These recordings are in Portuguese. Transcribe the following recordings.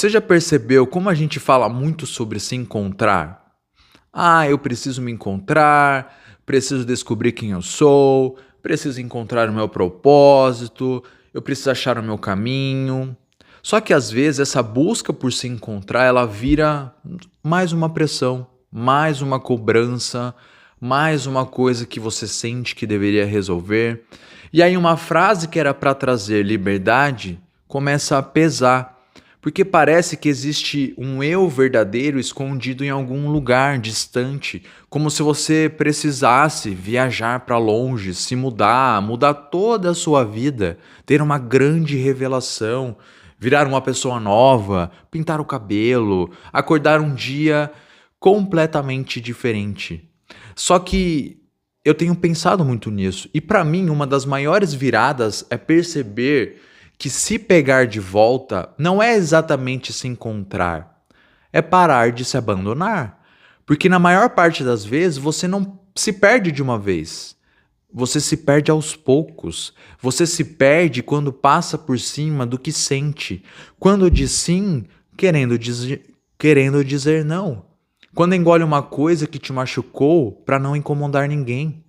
Você já percebeu como a gente fala muito sobre se encontrar? Ah, eu preciso me encontrar, preciso descobrir quem eu sou, preciso encontrar o meu propósito, eu preciso achar o meu caminho. Só que às vezes essa busca por se encontrar, ela vira mais uma pressão, mais uma cobrança, mais uma coisa que você sente que deveria resolver. E aí uma frase que era para trazer liberdade começa a pesar. Porque parece que existe um eu verdadeiro escondido em algum lugar distante, como se você precisasse viajar para longe, se mudar, mudar toda a sua vida, ter uma grande revelação, virar uma pessoa nova, pintar o cabelo, acordar um dia completamente diferente. Só que eu tenho pensado muito nisso, e para mim uma das maiores viradas é perceber que se pegar de volta não é exatamente se encontrar, é parar de se abandonar. Porque na maior parte das vezes você não se perde de uma vez. Você se perde aos poucos. Você se perde quando passa por cima do que sente. Quando diz sim, querendo dizer não. Quando engole uma coisa que te machucou para não incomodar ninguém.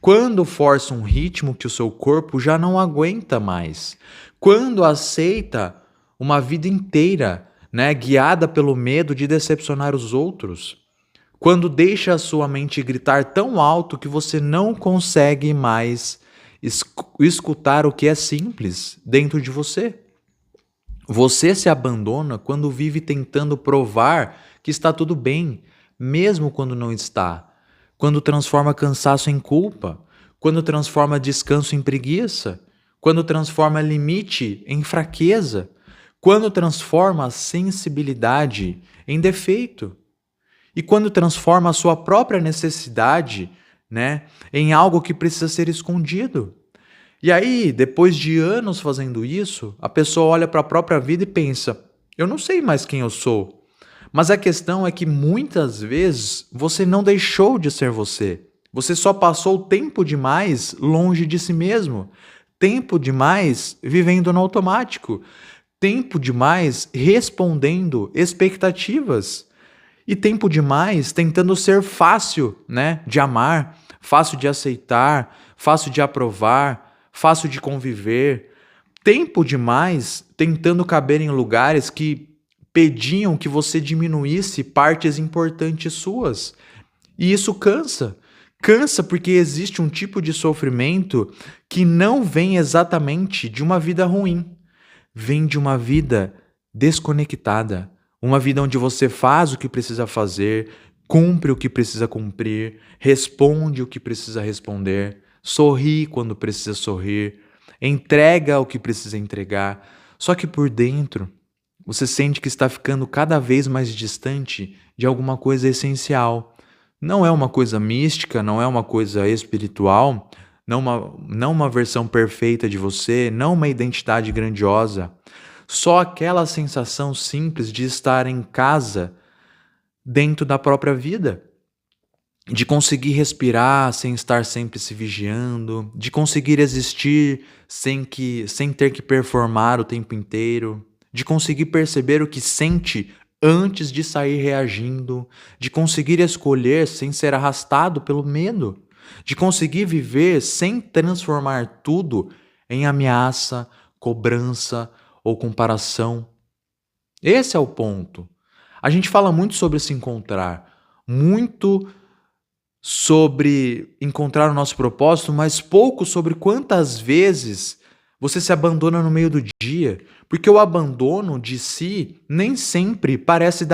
Quando força um ritmo que o seu corpo já não aguenta mais. Quando aceita uma vida inteira, né, guiada pelo medo de decepcionar os outros. Quando deixa a sua mente gritar tão alto que você não consegue mais escutar o que é simples dentro de você. Você se abandona quando vive tentando provar que está tudo bem, mesmo quando não está. Quando transforma cansaço em culpa, quando transforma descanso em preguiça, quando transforma limite em fraqueza, quando transforma sensibilidade em defeito. E quando transforma a sua própria necessidade, né, em algo que precisa ser escondido. E aí, depois de anos fazendo isso, a pessoa olha para a própria vida e pensa: eu não sei mais quem eu sou. Mas a questão é que muitas vezes você não deixou de ser você. Você só passou tempo demais longe de si mesmo. Tempo demais vivendo no automático. Tempo demais respondendo expectativas. E tempo demais tentando ser fácil, né, de amar, fácil de aceitar, fácil de aprovar, fácil de conviver. Tempo demais tentando caber em lugares que pediam que você diminuísse partes importantes suas. E isso cansa. Cansa porque existe um tipo de sofrimento que não vem exatamente de uma vida ruim. Vem de uma vida desconectada. Uma vida onde você faz o que precisa fazer, cumpre o que precisa cumprir, responde o que precisa responder, sorri quando precisa sorrir, entrega o que precisa entregar. Só que por dentro, você sente que está ficando cada vez mais distante de alguma coisa essencial. Não é uma coisa mística, não é uma coisa espiritual, não uma versão perfeita de você, não uma identidade grandiosa. Só aquela sensação simples de estar em casa dentro da própria vida. De conseguir respirar sem estar sempre se vigiando, de conseguir existir sem ter que performar o tempo inteiro, de conseguir perceber o que sente antes de sair reagindo, de conseguir escolher sem ser arrastado pelo medo, de conseguir viver sem transformar tudo em ameaça, cobrança ou comparação. Esse é o ponto. A gente fala muito sobre se encontrar, muito sobre encontrar o nosso propósito, mas pouco sobre quantas vezes você se abandona no meio do dia, porque o abandono de si nem sempre parece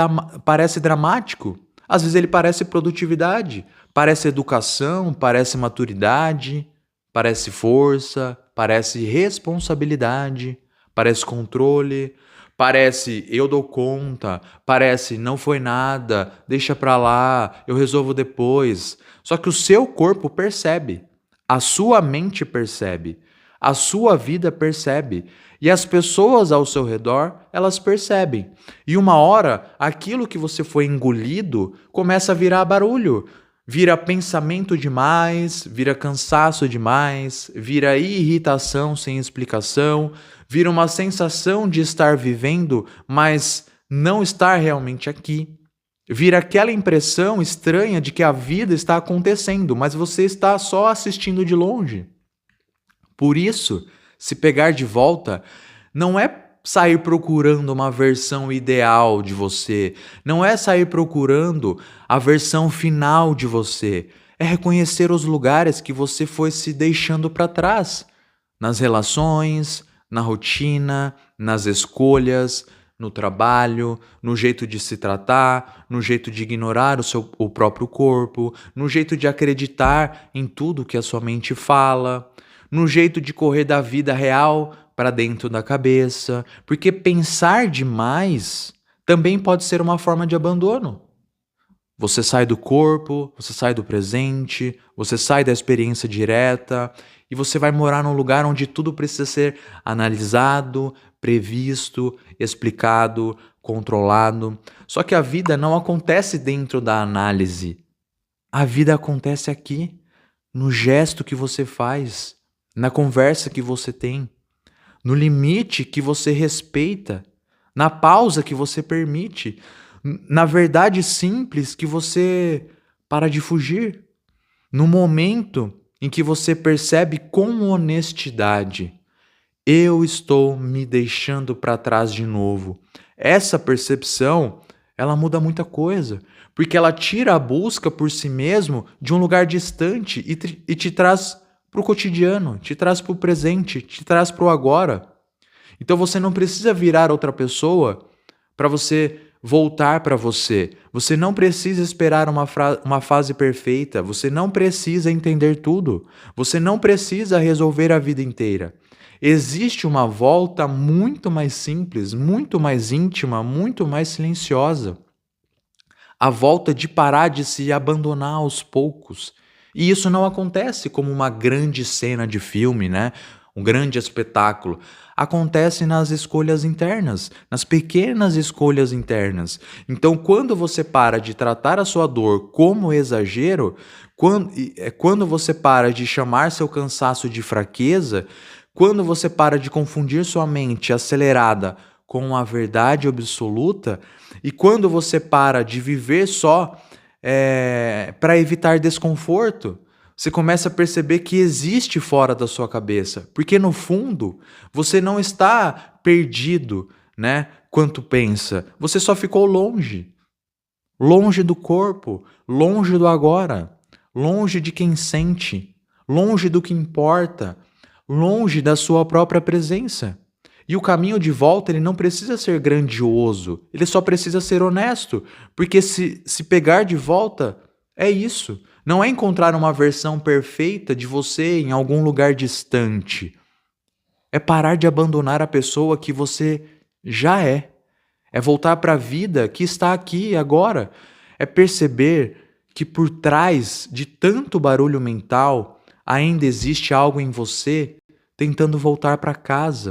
dramático. Às vezes ele parece produtividade, parece educação, parece maturidade, parece força, parece responsabilidade, parece controle, parece eu dou conta, parece não foi nada, deixa pra lá, eu resolvo depois. Só que o seu corpo percebe, a sua mente percebe, a sua vida percebe e as pessoas ao seu redor, elas percebem. E uma hora, aquilo que você foi engolido começa a virar barulho. Vira pensamento demais, vira cansaço demais, vira irritação sem explicação, vira uma sensação de estar vivendo, mas não estar realmente aqui. Vira aquela impressão estranha de que a vida está acontecendo, mas você está só assistindo de longe. Por isso, se pegar de volta, não é sair procurando uma versão ideal de você, não é sair procurando a versão final de você, é reconhecer os lugares que você foi se deixando para trás, nas relações, na rotina, nas escolhas, no trabalho, no jeito de se tratar, no jeito de ignorar o próprio corpo, no jeito de acreditar em tudo que a sua mente fala, no jeito de correr da vida real para dentro da cabeça, porque pensar demais também pode ser uma forma de abandono. Você sai do corpo, você sai do presente, você sai da experiência direta e você vai morar num lugar onde tudo precisa ser analisado, previsto, explicado, controlado. Só que a vida não acontece dentro da análise. A vida acontece aqui, no gesto que você faz, na conversa que você tem, no limite que você respeita, na pausa que você permite, na verdade simples que você para de fugir, no momento em que você percebe com honestidade: eu estou me deixando para trás de novo. Essa percepção, ela muda muita coisa, porque ela tira a busca por si mesmo de um lugar distante e te traz para o cotidiano, te traz para o presente, te traz para o agora. Então você não precisa virar outra pessoa para você voltar para você. Você não precisa esperar uma fase perfeita. Você não precisa entender tudo. Você não precisa resolver a vida inteira. Existe uma volta muito mais simples, muito mais íntima, muito mais silenciosa. A volta de parar de se abandonar aos poucos. E isso não acontece como uma grande cena de filme, né? Um grande espetáculo. Acontece nas escolhas internas, nas pequenas escolhas internas. Então, quando você para de tratar a sua dor como exagero, quando você para de chamar seu cansaço de fraqueza, quando você para de confundir sua mente acelerada com a verdade absoluta, e quando você para de viver só para evitar desconforto, você começa a perceber que existe fora da sua cabeça, porque no fundo você não está perdido, né? Quanto pensa, você só ficou longe, longe do corpo, longe do agora, longe de quem sente, longe do que importa, longe da sua própria presença. E o caminho de volta, ele não precisa ser grandioso, ele só precisa ser honesto, porque se pegar de volta, é isso. Não é encontrar uma versão perfeita de você em algum lugar distante. É parar de abandonar a pessoa que você já é. É voltar para a vida que está aqui agora. É perceber que por trás de tanto barulho mental ainda existe algo em você tentando voltar para casa.